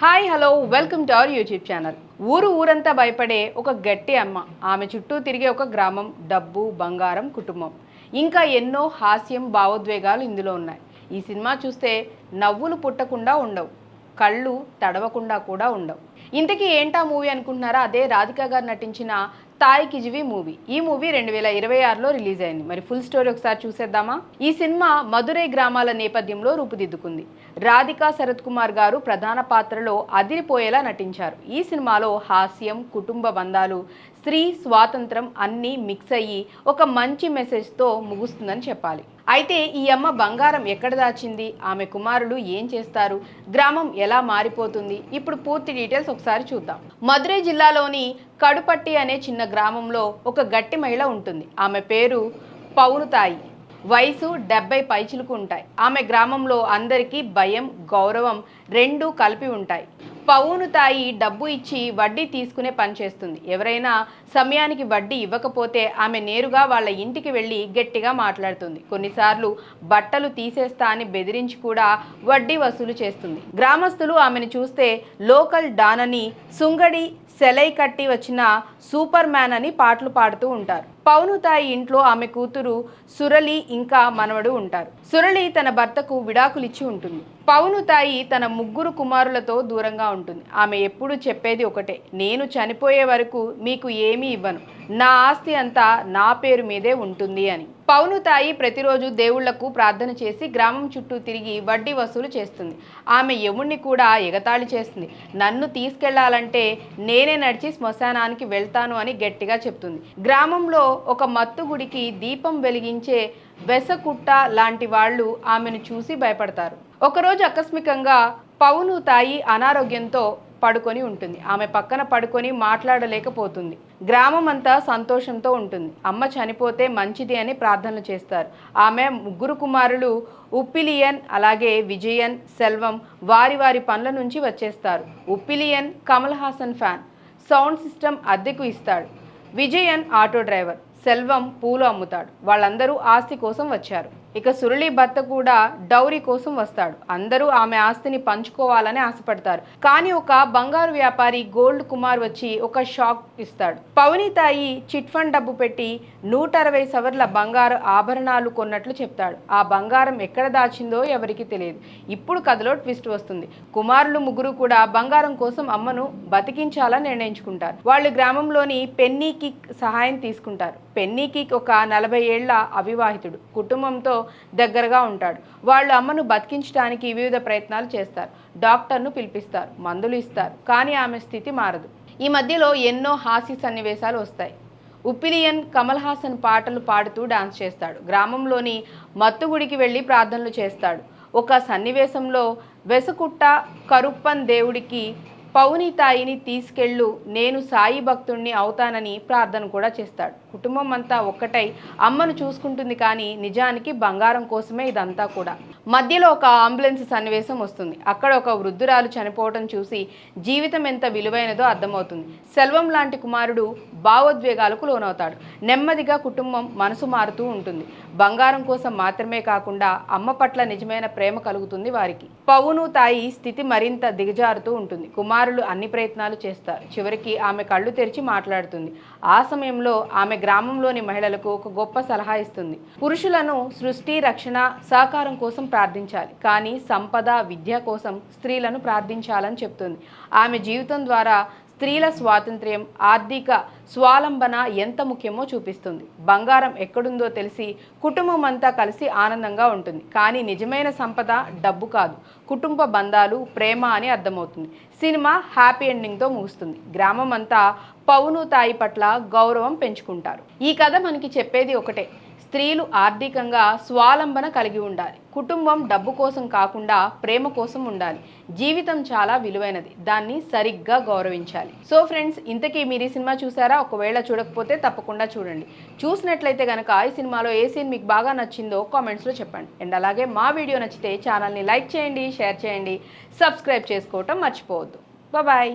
Hi hello welcome to our YouTube channel. ఊరంతా భయపడే ఒక గట్టి అమ్మ, ఆమె చుట్టూ తిరిగే ఒక గ్రామం, డబ్బు, బంగారం, కుటుంబం, ఇంకా ఎన్నో హాస్యం భావోద్వేగాలు ఇందులో ఉన్నాయి. ఈ సినిమా చూస్తే నవ్వులు పుట్టకుండా ఉండవు, కళ్ళు తడవకుండా కూడా ఉండవు. ఇంతకీ ఏంటా మూవీ అనుకుంటున్నారా? అదే రాధిక గారు నటించిన తాయి కిజివి మూవీ. ఈ మూవీ 2026లో రిలీజ్ అయింది. మరి ఫుల్ స్టోరీ ఒకసారి చూసేద్దామా? ఈ సినిమా మదురై గ్రామాల నేపథ్యంలో రూపుదిద్దుకుంది. రాధిక శరత్ కుమార్ గారు ప్రధాన పాత్రలో అదిరిపోయేలా నటించారు. ఈ సినిమాలో హాస్యం, కుటుంబ బంధాలు, స్త్రీ స్వాతంత్రం అన్నీ మిక్స్ అయ్యి ఒక మంచి మెసేజ్తో ముగుస్తుందని చెప్పాలి. అయితే ఈ అమ్మ బంగారం ఎక్కడ దాచింది, ఆమె కుమారులు ఏం చేస్తారు, గ్రామం ఎలా మారిపోతుంది, ఇప్పుడు పూర్తి డీటెయిల్స్ ఒకసారి చూద్దాం. మదురై జిల్లాలోని కడుపట్టి అనే చిన్న గ్రామంలో ఒక గట్టి మహిళ ఉంటుంది. ఆమె పేరు పౌనుతాయి. వయసు 70 పైచిలకు ఉంటాయి. ఆమె గ్రామంలో అందరికీ భయం, గౌరవం రెండూ కలిపి ఉంటాయి. పౌనుతాయి డబ్బు ఇచ్చి వడ్డీ తీసుకునే పని చేస్తుంది. ఎవరైనా సమయానికి వడ్డీ ఇవ్వకపోతే ఆమె నేరుగా వాళ్ళ ఇంటికి వెళ్ళి గట్టిగా మాట్లాడుతుంది. కొన్నిసార్లు బట్టలు తీసేస్తా అని బెదిరించి కూడా వడ్డీ వసూలు చేస్తుంది. గ్రామస్తులు ఆమెను చూస్తే లోకల్ డాన్ అని, సుంగడి సెలై కట్టి వచ్చిన సూపర్ మ్యాన్ అని పాటలు పాడుతూ ఉంటారు. పౌనుతాయి ఇంట్లో ఆమె కూతురు సురళి ఇంకా మనవడు ఉంటారు. సురళి తన భర్తకు విడాకులిచ్చి ఉంటుంది. పౌనుతాయి తన 3 కుమారులతో దూరంగా ఉంటుంది. ఆమె ఎప్పుడు చెప్పేది ఒకటే, నేను చనిపోయే వరకు మీకు ఏమీ ఇవ్వను, నా ఆస్తి అంతా నా పేరు మీదే ఉంటుంది అని. పౌనుతాయి ప్రతిరోజు దేవుళ్లకు ప్రార్థన చేసి గ్రామం చుట్టూ తిరిగి వడ్డీ వసూలు చేస్తుంది. ఆమె యముణ్ణి కూడా ఎగతాళి చేస్తుంది. నన్ను తీసుకెళ్లాలంటే నేనే నడిచి శ్మశానానికి వెళ్తాను అని గట్టిగా చెప్తుంది. గ్రామంలో ఒక మత్తు గుడికి దీపం వెలిగించే వెసకుట్ట లాంటి వాళ్ళు ఆమెను చూసి భయపడతారు. ఒకరోజు ఆకస్మికంగా పౌనుతాయి అనారోగ్యంతో పడుకొని ఉంటుంది. ఆమె పక్కన పడుకొని మాట్లాడలేకపోతుంది. గ్రామం అంతా సంతోషంతో ఉంటుంది. అమ్మ చనిపోతే మంచిది అని ప్రార్థనలు చేస్తారు. ఆమె 3 కుమారులు ఉప్పిలియన్, అలాగే విజయన్, సెల్వం వారి వారి పనుల నుంచి వచ్చేస్తారు. Uppiliyan Kamal Haasan fan, sound system అద్దెకు ఇస్తాడు. విజయన్ ఆటో డ్రైవర్, సెల్వం పూలు అమ్ముతాడు. వాళ్ళందరూ ఆస్తి కోసం వచ్చారు. ఇక సురళి భర్త కూడా డౌరీ కోసం వస్తాడు. అందరూ ఆమె ఆస్తిని పంచుకోవాలని ఆశపడతారు. కానీ ఒక బంగారు వ్యాపారి గోల్డ్ కుమార్ వచ్చి ఒక షాక్ ఇస్తాడు. పౌనితాయి చిట్ ఫండ్ డబ్బు పెట్టి 160 సవర్ల బంగారు ఆభరణాలు కొన్నట్లు చెప్తాడు. ఆ బంగారం ఎక్కడ దాచిందో ఎవరికి తెలియదు. ఇప్పుడు కథలో ట్విస్ట్ వస్తుంది. కుమారులు 3 కూడా బంగారం కోసం అమ్మను బతికించాలని నిర్ణయించుకుంటారు. వాళ్ళు గ్రామంలోని పెన్నీకి సహాయం తీసుకుంటారు. పెన్నీకి ఒక 40 ఏళ్ల అవివాహితుడు, కుటుంబంతో దగ్గరగా ఉంటాడు. వాళ్ళు అమ్మను బతికించడానికి వివిధ ప్రయత్నాలు చేస్తారు. డాక్టర్ను పిలిపిస్తారు, మందులు ఇస్తారు, కానీ ఆమె స్థితి మారదు. ఈ మధ్యలో ఎన్నో హాస్య సన్నివేశాలు వస్తాయి. ఉప్పిలియన్ కమల్ హాసన్ పాటలు పాడుతూ డాన్స్ చేస్తాడు. గ్రామంలోని మత్తుగుడికి వెళ్ళి ప్రార్థనలు చేస్తాడు. ఒక సన్నివేశంలో వెసకుట్ట కరుప్పన్ దేవుడికి పౌనితాయిని తీసుకెళ్ళు, నేను సాయి భక్తుణ్ణి అవుతానని ప్రార్థన కూడా చేస్తాడు. కుటుంబం అంతా ఒక్కటై అమ్మను చూసుకుంటుంది, కానీ నిజానికి బంగారం కోసమే ఇదంతా కూడా. మధ్యలో ఒక అంబులెన్స్ సన్నివేశం వస్తుంది. అక్కడ ఒక వృద్ధురాలు చనిపోవటం చూసి జీవితం ఎంత విలువైనదో అర్థమవుతుంది. సెల్వం లాంటి కుమారుడు భావోద్వేగాలకు లోనవుతాడు. నెమ్మదిగా కుటుంబం మనసు మారుతూ ఉంటుంది. బంగారం కోసం మాత్రమే కాకుండా అమ్మ పట్ల నిజమైన ప్రేమ కలుగుతుంది వారికి. పౌనుతాయి స్థితి మరింత దిగజారుతూ ఉంటుంది. కుమారులు అన్ని ప్రయత్నాలు చేస్తారు. చివరికి ఆమె కళ్ళు తెరిచి మాట్లాడుతుంది. ఆ సమయంలో ఆమె గ్రామంలోని మహిళలకు ఒక గొప్ప సలహా ఇస్తుంది. పురుషులను సృష్టి, రక్షణ, సహకారం కోసం ప్రార్థించాలి, కానీ సంపద, విద్య కోసం స్త్రీలను ప్రార్థించాలని చెప్తుంది. ఆమె జీవితం ద్వారా స్త్రీల స్వాతంత్ర్యం, ఆర్థిక స్వాలంబన ఎంత ముఖ్యమో చూపిస్తుంది. బంగారం ఎక్కడుందో తెలిసి కుటుంబం అంతా కలిసి ఆనందంగా ఉంటుంది, కానీ నిజమైన సంపద డబ్బు కాదు, కుటుంబ బంధాలు, ప్రేమ అని అర్థమవుతుంది. సినిమా హ్యాపీ ఎండింగ్తో ముగుస్తుంది. గ్రామం అంతా పౌనుతాయి పట్ల గౌరవం పెంచుకుంటారు. ఈ కథ మనకి చెప్పేది ఒకటే, స్త్రీలు ఆర్థికంగా స్వాలంబన కలిగి ఉండాలి. కుటుంబం డబ్బు కోసం కాకుండా ప్రేమ కోసం ఉండాలి. జీవితం చాలా విలువైనది, దాన్ని సరిగ్గా గౌరవించాలి. సో ఫ్రెండ్స్, ఇంతకీ మీరు ఈ సినిమా చూసారా? ఒకవేళ చూడకపోతే తప్పకుండా చూడండి. చూసినట్లయితే కనుక ఈ సినిమాలో ఏ సీన్ మీకు బాగా నచ్చిందో కామెంట్స్లో చెప్పండి. అండ్ అలాగే మా వీడియో నచ్చితే ఛానల్ని లైక్ చేయండి, షేర్ చేయండి, సబ్స్క్రైబ్ చేసుకోవటం మర్చిపోవద్దు. బాయ్.